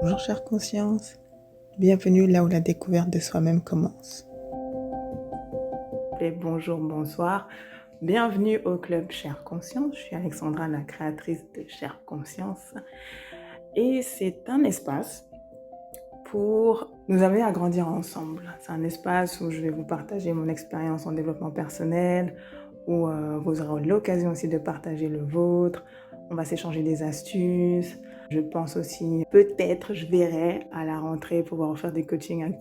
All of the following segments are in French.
Bonjour chère conscience, bienvenue là où la découverte de soi-même commence. Et bonjour, bonsoir, bienvenue au club Chère Conscience. Je suis Alexandra, la créatrice de Chère Conscience. Et c'est un espace pour nous amener à grandir ensemble. C'est un espace où je vais vous partager mon expérience en développement personnel, où vous aurez l'occasion aussi de partager le vôtre. On va s'échanger des astuces. Je pense aussi, peut-être, je verrai à la rentrée pouvoir faire des coachings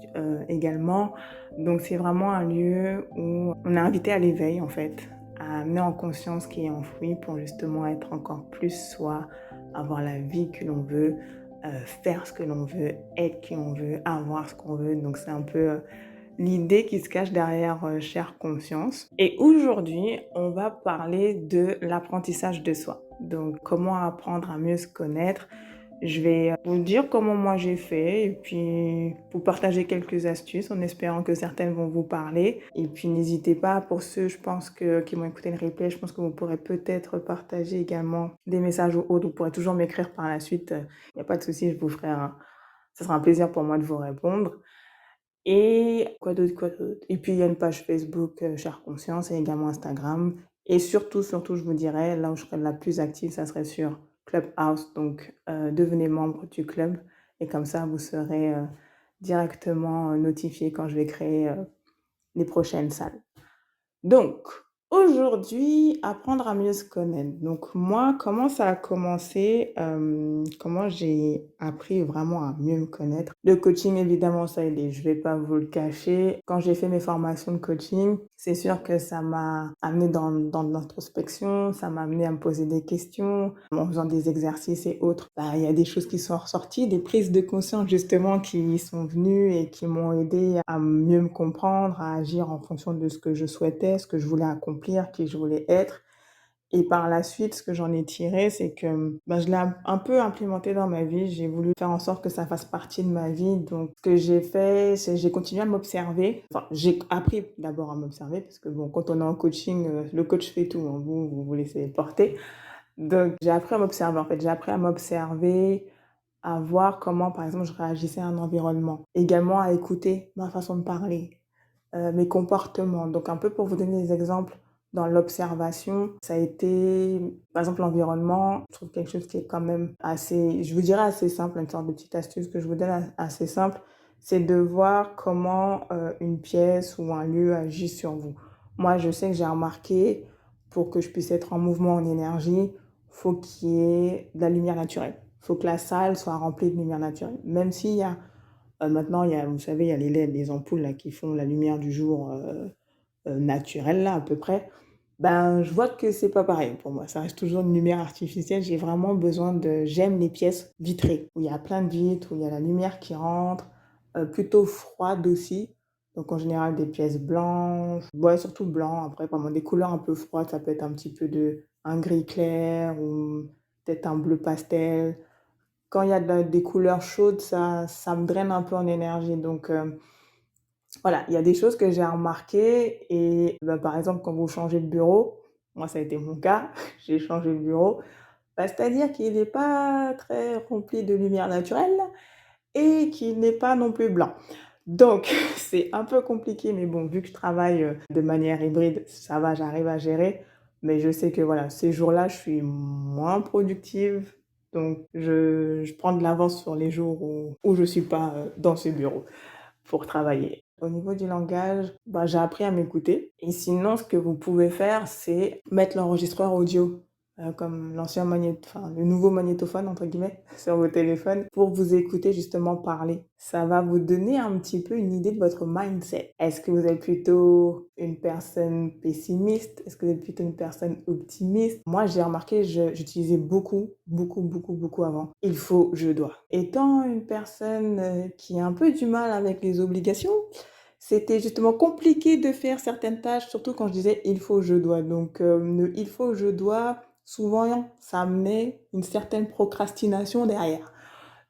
également. Donc, c'est vraiment un lieu où on est invité à l'éveil, en fait, à amener en conscience ce qui est enfoui pour justement être encore plus soi, avoir la vie que l'on veut, faire ce que l'on veut, être qui on veut, avoir ce qu'on veut. Donc, c'est un peu l'idée qui se cache derrière Chère Conscience. Et aujourd'hui, on va parler de l'apprentissage de soi. Donc, comment apprendre à mieux se connaître. Je vais vous dire comment moi j'ai fait et puis vous partager quelques astuces en espérant que certaines vont vous parler. Et puis n'hésitez pas, pour ceux, je pense qui vont écouter le replay, je pense que vous pourrez peut-être partager également des messages ou autres. Vous pourrez toujours m'écrire par la suite. Il n'y a pas de souci, je vous ferai ça sera un plaisir pour moi de vous répondre. Et quoi d'autre. Et puis il y a une page Facebook Chère Conscience et également Instagram. Et surtout, je vous dirais, là où je serai la plus active, ça serait sur Clubhouse. Donc, devenez membre du club. Et comme ça, vous serez directement notifié quand je vais créer les prochaines salles. Donc, aujourd'hui, apprendre à mieux se connaître. Donc moi, comment ça a commencé, comment j'ai appris vraiment à mieux me connaître. Le coaching, évidemment, ça a aidé, je vais pas vous le cacher. Quand j'ai fait mes formations de coaching, c'est sûr que ça m'a amené dans l'introspection, ça m'a amené à me poser des questions. En faisant des exercices et autres, il y a des choses qui sont ressorties, des prises de conscience justement qui sont venues et qui m'ont aidé à mieux me comprendre, à agir en fonction de ce que je souhaitais, ce que je voulais accomplir, qui je voulais être. Et par la suite, ce que j'en ai tiré, c'est que je l'ai un peu implémenté dans ma vie. J'ai voulu faire en sorte que ça fasse partie de ma vie. Donc, ce que j'ai fait, c'est j'ai continué à m'observer. Enfin, j'ai appris d'abord à m'observer parce que bon, quand on est en coaching, le coach fait tout, hein. Vous laissez porter. Donc, j'ai appris à m'observer. En fait, j'ai appris à m'observer, à voir comment, par exemple, je réagissais à un environnement. Également à écouter ma façon de parler, mes comportements. Donc un peu pour vous donner des exemples, dans l'observation, ça a été, par exemple, l'environnement. Je trouve quelque chose qui est quand même assez, je vous dirais assez simple, une sorte de petite astuce que je vous donne assez simple, c'est de voir comment une pièce ou un lieu agit sur vous. Moi, je sais que j'ai remarqué, pour que je puisse être en mouvement, en énergie, faut qu'il y ait de la lumière naturelle. Faut que la salle soit remplie de lumière naturelle. Même s'il y a maintenant, vous savez, il y a les LED, les ampoules là, qui font la lumière du jour naturelle, là, à peu près. Je vois que c'est pas pareil pour moi. Ça reste toujours une lumière artificielle. J'ai vraiment besoin de... J'aime les pièces vitrées, où il y a plein de vitres, où il y a la lumière qui rentre, plutôt froide aussi. Donc en général, des pièces blanches, ouais, surtout blanc. Après, vraiment des couleurs un peu froides, ça peut être un petit peu un gris clair ou peut-être un bleu pastel. Quand il y a des couleurs chaudes, ça me draine un peu en énergie. Donc voilà, il y a des choses que j'ai remarquées et par exemple, quand vous changez de bureau, moi ça a été mon cas, j'ai changé de bureau, c'est-à-dire qu'il n'est pas très rempli de lumière naturelle et qu'il n'est pas non plus blanc. Donc c'est un peu compliqué, mais bon, vu que je travaille de manière hybride, ça va, j'arrive à gérer. Mais je sais que voilà, ces jours-là, je suis moins productive. Donc je prends de l'avance sur les jours où je ne suis pas dans ce bureau pour travailler. Au niveau du langage, j'ai appris à m'écouter. Et sinon, ce que vous pouvez faire, c'est mettre l'enregistreur audio, comme le nouveau magnétophone, entre guillemets, sur vos téléphones, pour vous écouter justement parler. Ça va vous donner un petit peu une idée de votre mindset. Est-ce que vous êtes plutôt une personne pessimiste? Est-ce que vous êtes plutôt une personne optimiste? Moi, j'ai remarqué, j'utilisais beaucoup avant. Il faut, je dois. Étant une personne qui a un peu du mal avec les obligations, c'était justement compliqué de faire certaines tâches, surtout quand je disais il faut, je dois. Donc, le il faut, je dois, souvent, ça met une certaine procrastination derrière.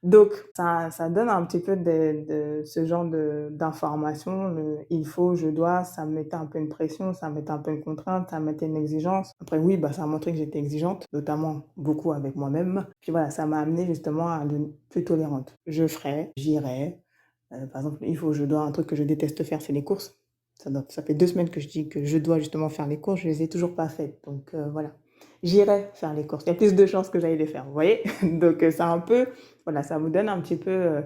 Donc ça donne un petit peu de ce genre d'informations, le «il faut», «je dois», ça me mettait un peu une pression, ça me mettait un peu une contrainte, ça me mettait une exigence. Après oui, bah, ça a montré que j'étais exigeante, notamment beaucoup avec moi-même. Puis voilà, ça m'a amenée justement à devenir plus tolérante. Je ferai, j'irai, par exemple, «il faut», «je dois», un truc que je déteste faire, c'est les courses. Ça fait 2 semaines que je dis que je dois justement faire les courses, je les ai toujours pas faites, donc voilà. J'irai faire les courses. Il y a plus de chances que j'aille les faire, vous voyez? Donc c'est un peu voilà, ça vous donne un petit peu,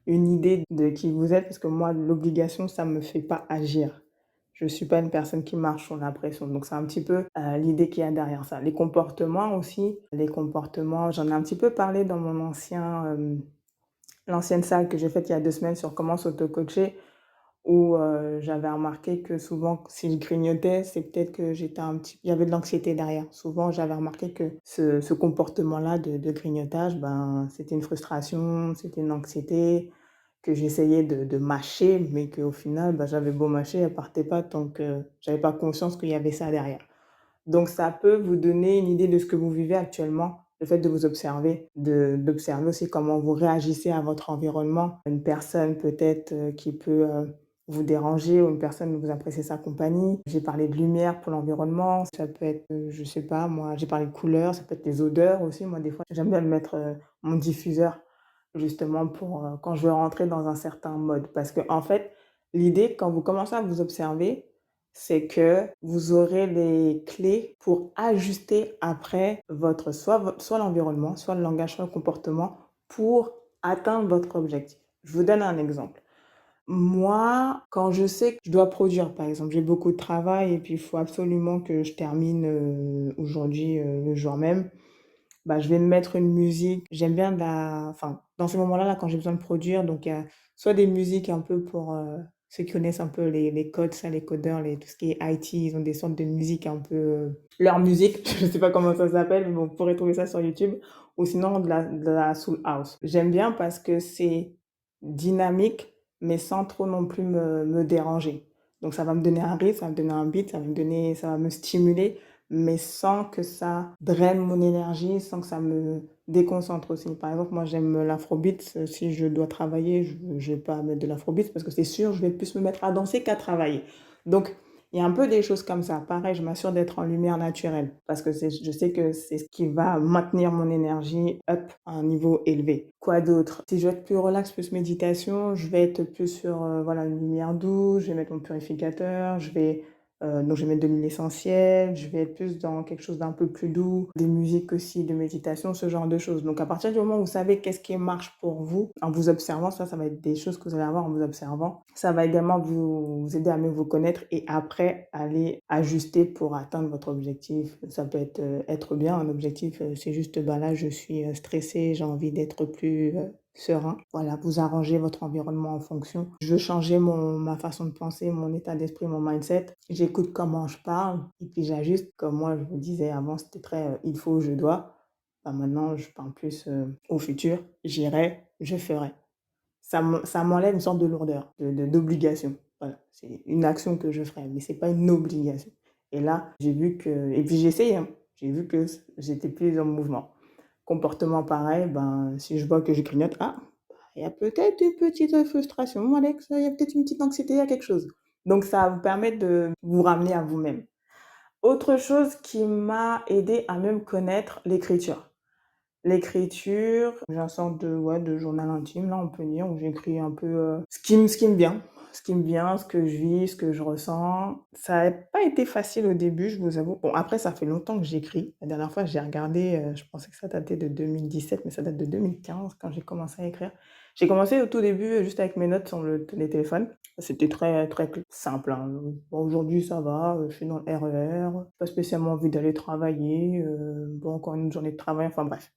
une idée de qui vous êtes parce que moi, l'obligation, ça me fait pas agir. Je suis pas une personne qui marche sur la pression, donc c'est un petit peu, l'idée qu'il y a derrière ça. Les comportements aussi, les comportements, j'en ai un petit peu parlé dans mon l'ancienne salle que j'ai faite il y a 2 semaines sur comment s'auto-coacher où, j'avais remarqué que souvent si je grignotais, c'est peut-être que j'étais un petit il y avait de l'anxiété derrière. Souvent, j'avais remarqué que ce comportement-là de grignotage, ben, c'était une frustration, c'était une anxiété que j'essayais de mâcher, mais qu'au final, bah, j'avais beau mâcher, elle partait pas tant que j'avais pas conscience qu'il y avait ça derrière. Donc ça peut vous donner une idée de ce que vous vivez actuellement, le fait de vous observer, d'observer aussi comment vous réagissez à votre environnement. Une personne peut-être, qui peut, vous déranger ou une personne vous appréciez sa compagnie. J'ai parlé de lumière pour l'environnement, ça peut être, je sais pas moi, j'ai parlé de couleurs, ça peut être les odeurs aussi. Moi des fois, j'aime bien mettre, mon diffuseur justement pour, quand je veux rentrer dans un certain mode. Parce qu'en fait, l'idée quand vous commencez à vous observer, c'est que vous aurez les clés pour ajuster après soit l'environnement, soit le langage, soit le comportement pour atteindre votre objectif. Je vous donne un exemple. Moi, quand je sais que je dois produire, par exemple, j'ai beaucoup de travail et puis il faut absolument que je termine, aujourd'hui, le jour même, bah, je vais me mettre une musique. J'aime bien enfin, dans ces moments-là, là, quand j'ai besoin de produire, donc il y a soit des musiques un peu pour, ceux qui connaissent un peu les codes, ça, les codeurs, tout ce qui est IT, ils ont des sortes de musique un peu, leur musique, je sais pas comment ça s'appelle, mais bon, vous pourrez trouver ça sur YouTube ou sinon de la soul house. J'aime bien parce que c'est dynamique, mais sans trop non plus me déranger. Donc ça va me donner un rythme, ça va me donner un beat, ça va me stimuler mais sans que ça draine mon énergie, sans que ça me déconcentre aussi. Par exemple, moi, j'aime l'afrobeat. Si je dois travailler, je vais pas mettre de l'afrobeat parce que c'est sûr, je vais plus me mettre à danser qu'à travailler. Donc, il y a un peu des choses comme ça. Pareil, je m'assure d'être en lumière naturelle parce que je sais que c'est ce qui va maintenir mon énergie up à un niveau élevé. Quoi d'autre? Si je veux être plus relax, plus méditation, je vais être plus sur voilà, une lumière douce, je vais mettre mon purificateur, donc je vais mettre de l'huile essentielle, je vais être plus dans quelque chose d'un peu plus doux, des musiques aussi de méditation, ce genre de choses. Donc à partir du moment où vous savez qu'est-ce qui marche pour vous, en vous observant, ça va être des choses que vous allez avoir en vous observant. Ça va également vous aider à mieux vous connaître et après aller ajuster pour atteindre votre objectif. Ça peut être bien un objectif, c'est juste, bah, là je suis, stressée, j'ai envie d'être plus, serein. Voilà, vous arrangez votre environnement en fonction. Je veux changer ma façon de penser, mon état d'esprit, mon mindset. J'écoute comment je parle et puis j'ajuste. Comme moi, je vous disais avant, c'était très il faut, je dois. Bah, maintenant, je parle plus au futur. J'irai, je ferai. Ça m'enlève une sorte de lourdeur, d'obligation. Voilà, c'est une action que je ferai, mais c'est pas une obligation. Et là, j'ai vu que, et puis j'ai essayé, hein. J'ai vu que j'étais plus en mouvement. Comportement pareil, ben, si je vois que je grignote, ah, il y a peut-être une petite frustration, Alex, il y a peut-être une petite anxiété, il y a quelque chose. Donc ça va vous permettre de vous ramener à vous-même. Autre chose qui m'a aidé à mieux me connaître, l'écriture. L'écriture, j'ai une sorte de journal intime, là, on peut dire, où j'écris un peu, ce qui me vient, ce que je vis, ce que je ressens. Ça a pas été facile au début, je vous avoue. Bon, après, ça fait longtemps que j'écris. La dernière fois, j'ai regardé, je pensais que ça datait de 2017, mais ça date de 2015 quand j'ai commencé à écrire. J'ai commencé au tout début, juste avec mes notes sur les téléphones. C'était très, très simple, hein. Bon, aujourd'hui, ça va, je suis dans le RER, pas spécialement envie d'aller travailler, bon, encore une journée de travail, enfin bref.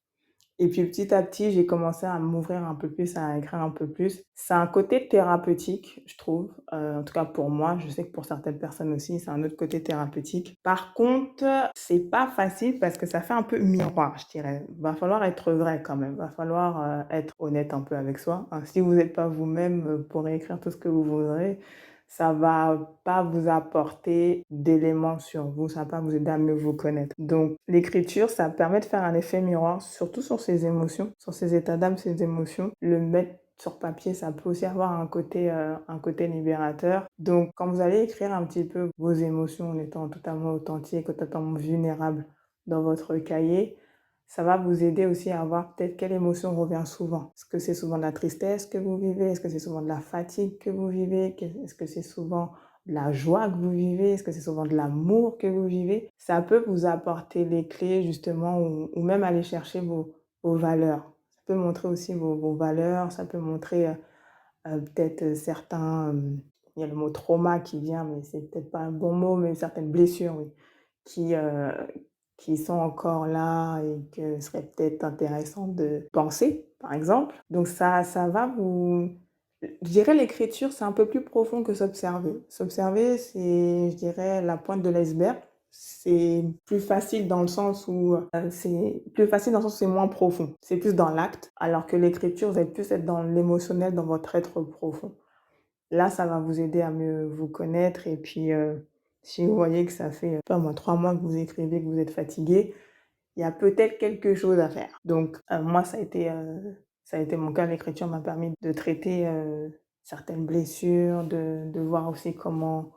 Et puis petit à petit, j'ai commencé à m'ouvrir un peu plus, à écrire un peu plus. C'est un côté thérapeutique, je trouve, en tout cas pour moi. Je sais que pour certaines personnes aussi, c'est un autre côté thérapeutique. Par contre, c'est pas facile parce que ça fait un peu miroir, je dirais. Va falloir être vrai quand même, va falloir, être honnête un peu avec soi, hein. Si vous n'êtes pas vous-même, pour écrire tout ce que vous voudrez, ça va pas vous apporter d'éléments sur vous, ça va pas vous aider à mieux vous connaître. Donc l'écriture, ça permet de faire un effet miroir, surtout sur ses émotions, sur ses états d'âme, ses émotions. Le mettre sur papier, ça peut aussi avoir un côté libérateur. Donc quand vous allez écrire un petit peu vos émotions en étant totalement authentique, totalement vulnérable dans votre cahier, ça va vous aider aussi à voir peut-être quelle émotion revient souvent. Est-ce que c'est souvent de la tristesse que vous vivez? Est-ce que c'est souvent de la fatigue que vous vivez? Est-ce que c'est souvent de la joie que vous vivez? Est-ce que c'est souvent de l'amour que vous vivez? Ça peut vous apporter les clés justement ou même aller chercher vos valeurs. Ça peut montrer aussi vos valeurs, ça peut montrer peut-être certains... il y a le mot trauma qui vient, mais c'est peut-être pas un bon mot, mais certaines blessures, oui, qui, euh, qui sont encore là et que serait peut-être intéressant de penser, par exemple. Donc ça va vous... Je dirais l'écriture, c'est un peu plus profond que s'observer. S'observer, c'est, je dirais, la pointe de l'iceberg. C'est plus facile dans le sens où c'est moins profond. C'est plus dans l'acte, alors que l'écriture, vous allez plus être dans l'émotionnel, dans votre être profond. Là, ça va vous aider à mieux vous connaître et puis si vous voyez que ça fait, pas moins 3 mois que vous écrivez, que vous êtes fatigué, il y a peut-être quelque chose à faire. Donc moi, ça a été mon cas. L'écriture m'a permis de traiter certaines blessures, de voir aussi comment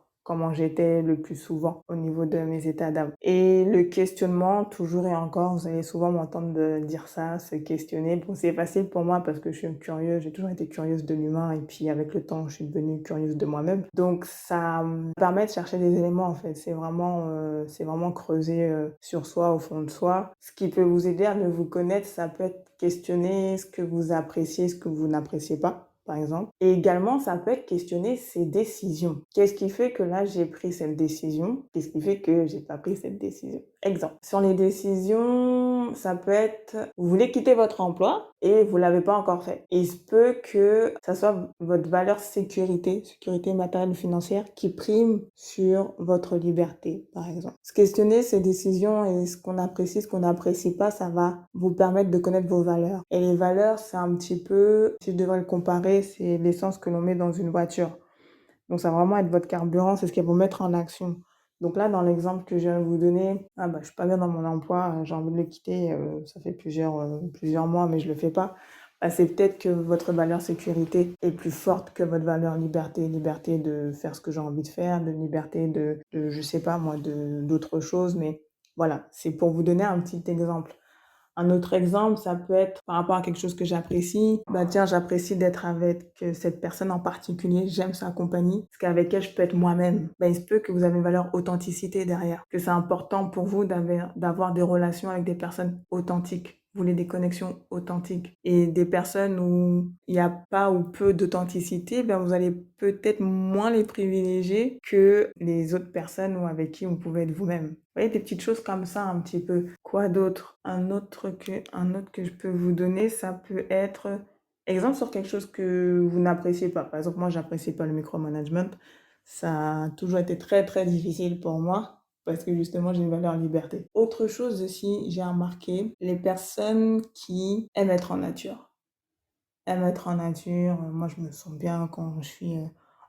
j'étais le plus souvent au niveau de mes états d'âme. Et le questionnement, toujours et encore, vous allez souvent m'entendre dire ça, se questionner. Bon, c'est facile pour moi parce que je suis curieuse, j'ai toujours été curieuse de l'humain et puis avec le temps, je suis devenue curieuse de moi-même. Donc ça me permet de chercher des éléments en fait. C'est vraiment creuser sur soi, au fond de soi. Ce qui peut vous aider à mieux vous connaître, ça peut être questionner ce que vous appréciez, ce que vous n'appréciez pas, par exemple. Et également, ça peut être questionner ses décisions. Qu'est-ce qui fait que là, j'ai pris cette décision? Qu'est-ce qui fait que j'ai pas pris cette décision? Exemple. Sur les décisions, ça peut être, vous voulez quitter votre emploi et vous l'avez pas encore fait. Il se peut que ça soit votre valeur sécurité matérielle ou financière qui prime sur votre liberté, par exemple. Se questionner ces décisions et ce qu'on apprécie, ce qu'on n'apprécie pas, ça va vous permettre de connaître vos valeurs. Et les valeurs, c'est un petit peu, si je devrais le comparer, c'est l'essence que l'on met dans une voiture. Donc ça va vraiment être votre carburant, c'est ce qui va vous mettre en action. Donc là, dans l'exemple que je viens de vous donner, je suis pas bien dans mon emploi, j'ai envie de le quitter, ça fait plusieurs mois, mais je le fais pas. C'est peut-être que votre valeur sécurité est plus forte que votre valeur liberté. Liberté de faire ce que j'ai envie de faire, de liberté de je sais pas moi, d'autres choses. Mais voilà, c'est pour vous donner un petit exemple. Un autre exemple, ça peut être par rapport à quelque chose que j'apprécie. Tiens, j'apprécie d'être avec cette personne en particulier, j'aime sa compagnie, parce qu'avec elle, je peux être moi-même. Il se peut que vous avez une valeur authenticité derrière, que c'est important pour vous d'avoir des relations avec des personnes authentiques. Vous voulez des connexions authentiques. Et des personnes où il n'y a pas ou peu d'authenticité, vous allez peut-être moins les privilégier que les autres personnes ou avec qui vous pouvez être vous-même. Vous voyez, des petites choses comme ça un petit peu. Quoi d'autre? Un autre que je peux vous donner, ça peut être exemple sur quelque chose que vous n'appréciez pas. Par exemple, moi, j'apprécie pas le micromanagement. Ça a toujours été très, très difficile pour moi parce que justement, j'ai une valeur liberté. Autre chose aussi, j'ai remarqué les personnes qui aiment être en nature. Aiment être en nature. Moi, je me sens bien quand je suis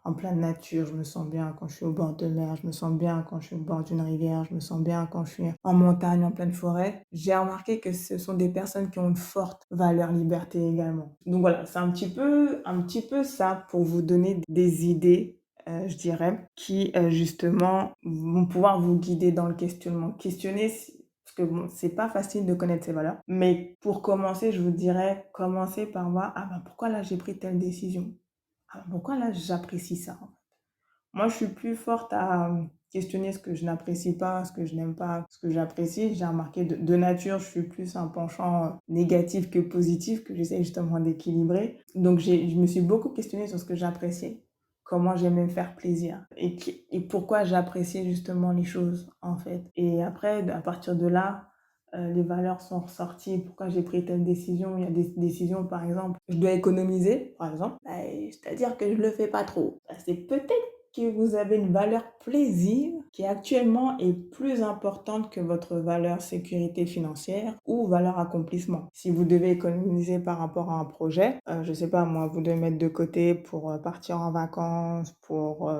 en pleine nature. Je me sens bien quand je suis au bord de mer. Je me sens bien quand je suis au bord d'une rivière. Je me sens bien quand je suis en montagne, en pleine forêt. J'ai remarqué que ce sont des personnes qui ont une forte valeur liberté également. Donc voilà, c'est un petit peu ça pour vous donner des idées, je dirais, qui justement vont pouvoir vous guider dans le questionnement. Questionner parce que bon, c'est pas facile de connaître ses valeurs. Mais pour commencer, je vous dirais, commencez par voir, pourquoi là j'ai pris telle décision? Pourquoi là j'apprécie ça? Moi, je suis plus forte à questionner ce que je n'apprécie pas, ce que je n'aime pas, ce que j'apprécie. J'ai remarqué de nature, je suis plus un penchant négatif que positif, que j'essaie justement d'équilibrer. Donc, je me suis beaucoup questionnée sur ce que j'appréciais, comment j'aimais me faire plaisir et pourquoi j'appréciais justement les choses, en fait. Et après, à partir de là, les valeurs sont ressorties, pourquoi j'ai pris telle décision. Il y a des décisions, par exemple, je dois économiser, par exemple. C'est-à-dire que je le fais pas trop. C'est peut-être que vous avez une valeur plaisir qui actuellement est plus importante que votre valeur sécurité financière ou valeur accomplissement. Si vous devez économiser par rapport à un projet, je sais pas moi, vous devez mettre de côté pour, partir en vacances, pour,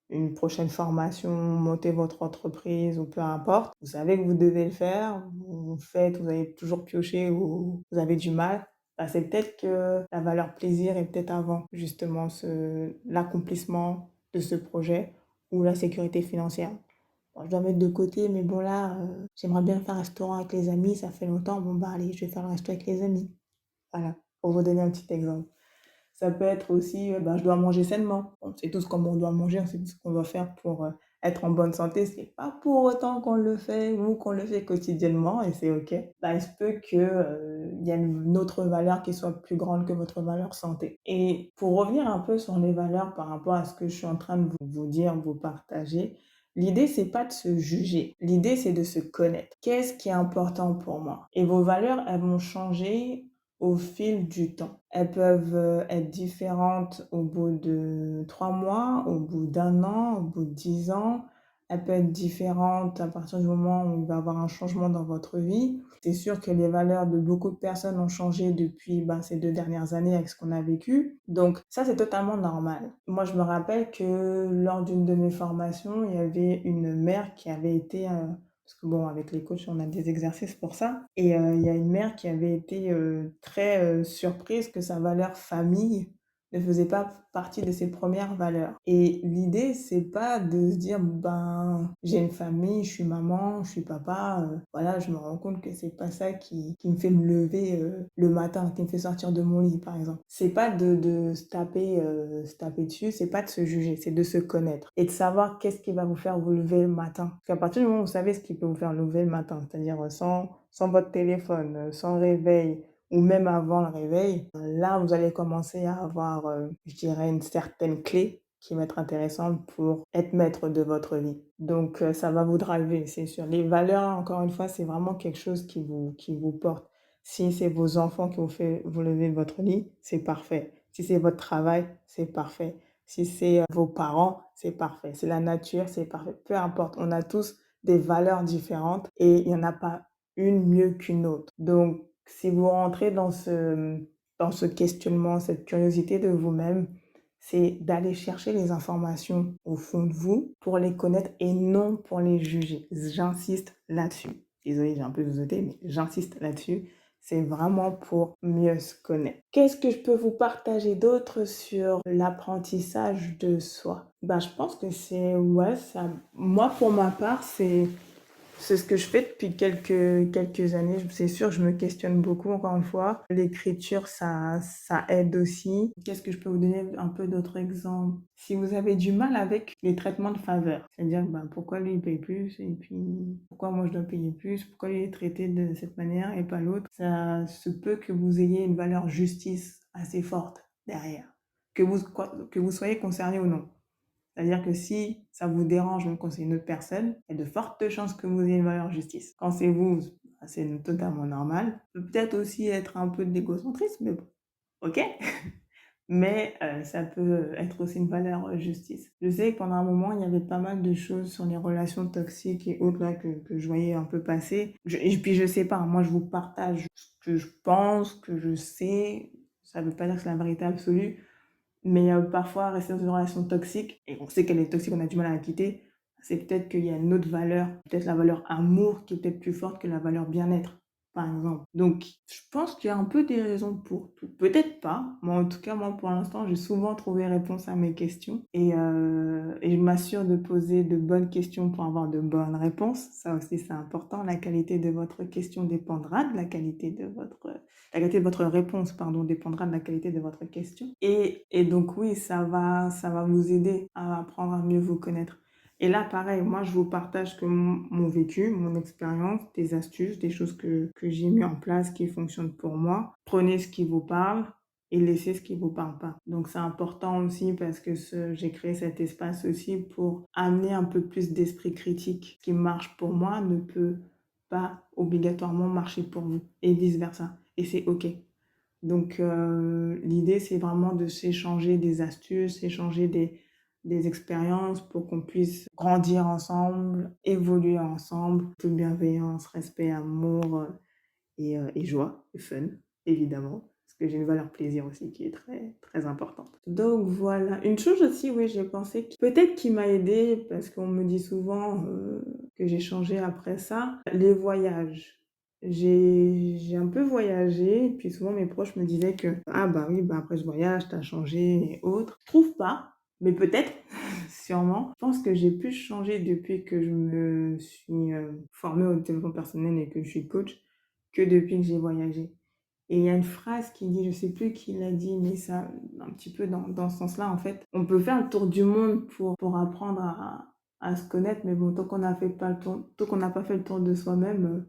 une prochaine formation, monter votre entreprise ou peu importe. Vous savez que vous devez le faire, vous faites, vous avez toujours pioché ou vous avez du mal. Bah, c'est peut-être que la valeur plaisir est peut-être avant justement l'accomplissement de ce projet ou la sécurité financière. Bon, je dois mettre de côté, mais bon là, j'aimerais bien faire un restaurant avec les amis, ça fait longtemps. Bon bah allez, je vais faire le resto avec les amis. Voilà, pour vous donner un petit exemple. Ça peut être aussi, je dois manger sainement. On sait tous comment on doit manger, on sait tous ce qu'on doit faire pour, être en bonne santé. C'est pas pour autant qu'on le fait ou qu'on le fait quotidiennement et c'est OK. Bah, il se peut que, il y a une autre valeur qui soit plus grande que votre valeur santé. Et pour revenir un peu sur les valeurs par rapport à ce que je suis en train de vous dire, vous partager, l'idée c'est pas de se juger. L'idée c'est de se connaître. Qu'est-ce qui est important pour moi? Et vos valeurs, elles vont changer au fil du temps. Elles peuvent, être différentes au bout de 3 mois, au bout d'un an, au bout de 10 ans. Elles peuvent être différentes à partir du moment où il va y avoir un changement dans votre vie. C'est sûr que les valeurs de beaucoup de personnes ont changé depuis, ces 2 dernières années avec ce qu'on a vécu. Donc ça, c'est totalement normal. Moi, je me rappelle que lors d'une de mes formations, il y avait une mère qui avait été, parce que bon, avec les coachs, on a des exercices pour ça. Et il y a une mère qui avait été très surprise que sa valeur famille ne faisait pas partie de ses premières valeurs. Et l'idée, c'est pas de se dire, ben, j'ai une famille, je suis maman, je suis papa, voilà, je me rends compte que c'est pas ça qui me fait me lever le matin, qui me fait sortir de mon lit, par exemple. C'est pas de se taper dessus, c'est pas de se juger, c'est de se connaître et de savoir qu'est-ce qui va vous faire vous lever le matin. Parce qu'à partir du moment où vous savez ce qui peut vous faire lever le matin, c'est-à-dire sans votre téléphone, sans réveil, ou même avant le réveil, là, vous allez commencer à avoir, je dirais, une certaine clé qui va être intéressante pour être maître de votre vie. Donc, ça va vous driver, c'est sûr. Les valeurs, encore une fois, c'est vraiment quelque chose qui vous porte. Si c'est vos enfants qui vous fait vous lever de votre lit, c'est parfait. Si c'est votre travail, c'est parfait. Si c'est vos parents, c'est parfait. C'est la nature, c'est parfait. Peu importe, on a tous des valeurs différentes et il n'y en a pas une mieux qu'une autre. Donc, si vous rentrez dans ce questionnement, cette curiosité de vous-même, c'est d'aller chercher les informations au fond de vous pour les connaître et non pour les juger. J'insiste là-dessus. Désolée, j'ai un peu zooté, mais j'insiste là-dessus. C'est vraiment pour mieux se connaître. Qu'est-ce que je peux vous partager d'autre sur l'apprentissage de soi? Je pense que ouais, ça, moi pour ma part, c'est ce que je fais depuis quelques années. C'est sûr, je me questionne beaucoup, encore une fois. L'écriture, ça aide aussi. Qu'est-ce que je peux vous donner un peu d'autres exemples? Si vous avez du mal avec les traitements de faveur, c'est-à-dire pourquoi lui il paye plus et puis pourquoi moi je dois payer plus, pourquoi lui est traité de cette manière et pas l'autre, ça se peut que vous ayez une valeur justice assez forte derrière, que vous soyez concerné ou non. C'est-à-dire que si ça vous dérange, même quand c'est une autre personne, il y a de fortes chances que vous ayez une valeur justice. Quand c'est vous, c'est totalement normal. Ça peut peut-être aussi être un peu de l'égocentrisme, mais bon, ok. Mais ça peut être aussi une valeur justice. Je sais que pendant un moment, il y avait pas mal de choses sur les relations toxiques et autres là que je voyais un peu passer. Et puis je sais pas, moi je vous partage ce que je pense, que je sais. Ça veut pas dire que c'est la vérité absolue. Mais parfois, rester dans une relation toxique, et on sait qu'elle est toxique, on a du mal à la quitter, c'est peut-être qu'il y a une autre valeur, peut-être la valeur amour qui est peut-être plus forte que la valeur bien-être, par exemple. Donc, je pense qu'il y a un peu des raisons pour tout. Peut-être pas, mais en tout cas, moi, pour l'instant, j'ai souvent trouvé réponse à mes questions. Et je m'assure de poser de bonnes questions pour avoir de bonnes réponses. Ça aussi, c'est important. La qualité de votre question dépendra de la qualité de votre réponse, pardon, dépendra de la qualité de votre question. Et donc oui, ça va vous aider à apprendre à mieux vous connaître. Et là, pareil, moi, je vous partage que mon vécu, mon expérience, des astuces, des choses que j'ai mis en place qui fonctionnent pour moi. Prenez ce qui vous parle et laissez ce qui vous parle pas. Donc, c'est important aussi parce que j'ai créé cet espace aussi pour amener un peu plus d'esprit critique. Ce qui marche pour moi ne peut pas obligatoirement marcher pour vous et vice-versa. Et c'est OK. Donc, l'idée, c'est vraiment de s'échanger des astuces, échanger des expériences pour qu'on puisse grandir ensemble, évoluer ensemble, toute bienveillance, respect, amour et joie et fun, évidemment. Parce que j'ai une valeur plaisir aussi qui est très, très importante. Donc voilà. Une chose aussi, oui, j'ai pensé, peut-être qui m'a aidée, parce qu'on me dit souvent que j'ai changé après ça, les voyages. J'ai un peu voyagé, puis souvent mes proches me disaient que ah bah oui, bah après ce voyage, t'as changé et autres. Je trouve pas, mais peut-être, sûrement. Je pense que j'ai plus changé depuis que je me suis formée au développement personnel et que je suis coach que depuis que j'ai voyagé. Et il y a une phrase qui dit, je sais plus qui l'a dit, mais ça, un petit peu dans ce sens-là, en fait. On peut faire le tour du monde pour apprendre à se connaître, mais bon, tant qu'on n'a pas fait le tour de soi-même,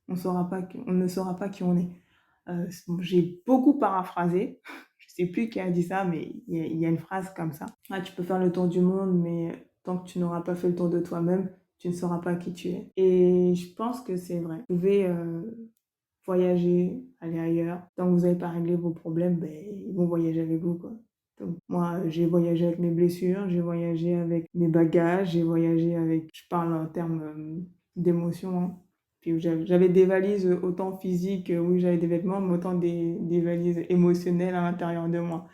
on ne saura pas qui on est. J'ai beaucoup paraphrasé. Je sais plus qui a dit ça, mais il y a une phrase comme ça. Ah, tu peux faire le tour du monde, mais tant que tu n'auras pas fait le tour de toi-même, tu ne sauras pas qui tu es. Et je pense que c'est vrai. Vous pouvez voyager, aller ailleurs. Tant que vous n'avez pas réglé vos problèmes, ben, ils vont voyager avec vous, quoi. Donc, moi, j'ai voyagé avec mes blessures, j'ai voyagé avec mes bagages, j'ai voyagé avec, je parle en termes d'émotions, hein. Puis j'avais des valises autant physiques, oui, j'avais des vêtements, mais autant des valises émotionnelles à l'intérieur de moi.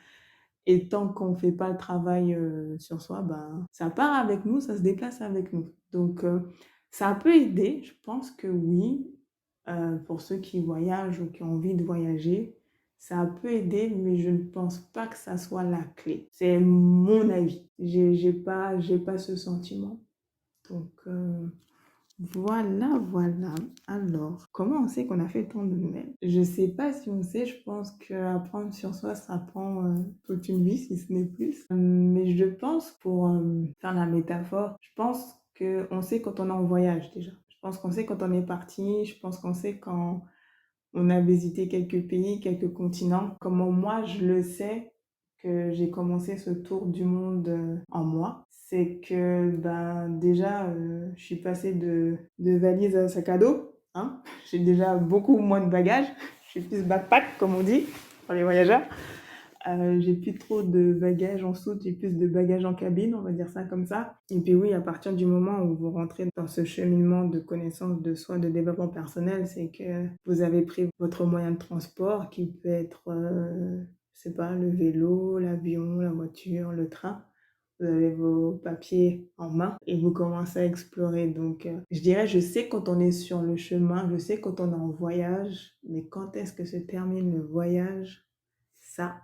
Et tant qu'on ne fait pas le travail sur soi, ben, ça part avec nous, ça se déplace avec nous. Donc, ça peut aider, je pense que oui, pour ceux qui voyagent ou qui ont envie de voyager, ça peut aider, mais je ne pense pas que ça soit la clé. C'est mon avis. J'ai pas ce sentiment. Donc, voilà. Alors, comment on sait qu'on a fait le tour de nous-mêmes? Je sais pas si on sait, je pense qu'apprendre sur soi, ça prend toute une vie, si ce n'est plus. Mais je pense, pour faire la métaphore, je pense qu'on sait quand on est en voyage déjà. Je pense qu'on sait quand on est parti, je pense qu'on sait quand on a visité quelques pays, quelques continents. Comment moi, je le sais que j'ai commencé ce tour du monde en moi. C'est que ben, déjà, je suis passée de valise à sac à dos. Hein. J'ai déjà beaucoup moins de bagages. Je suis plus backpack, comme on dit, pour les voyageurs. J'ai plus trop de bagages en soute, j'ai plus de bagages en cabine, on va dire ça comme ça. Et puis oui, à partir du moment où vous rentrez dans ce cheminement de connaissance de soi, de développement personnel, c'est que vous avez pris votre moyen de transport qui peut être, je sais pas, le vélo, l'avion, la voiture, le train. Vous avez vos papiers en main et vous commencez à explorer. Donc, je dirais, je sais quand on est sur le chemin, je sais quand on est en voyage, mais quand est-ce que se termine le voyage? Ça,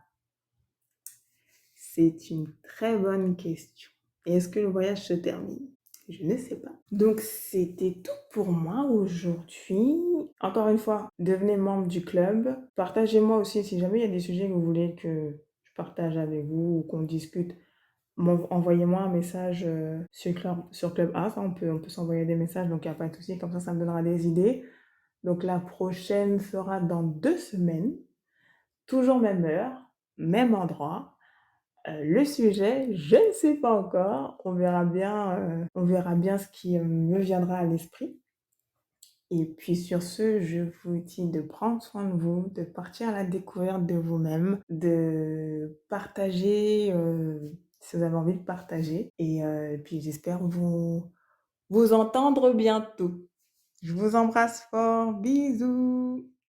c'est une très bonne question. Et est-ce que le voyage se termine? Je ne sais pas. Donc, c'était tout pour moi aujourd'hui. Encore une fois, devenez membre du club. Partagez-moi aussi si jamais il y a des sujets que vous voulez que je partage avec vous ou qu'on discute. Envoyez-moi un message sur Clubhouse. On peut s'envoyer des messages, donc il n'y a pas de souci. Comme ça me donnera des idées. Donc, la prochaine sera dans 2 semaines. Toujours même heure, même endroit. Le sujet, je ne sais pas encore. On verra bien ce qui me viendra à l'esprit. Et puis sur ce, je vous dis de prendre soin de vous, de partir à la découverte de vous-même, de partager si vous avez envie de partager. Et puis j'espère vous entendre bientôt. Je vous embrasse fort. Bisous.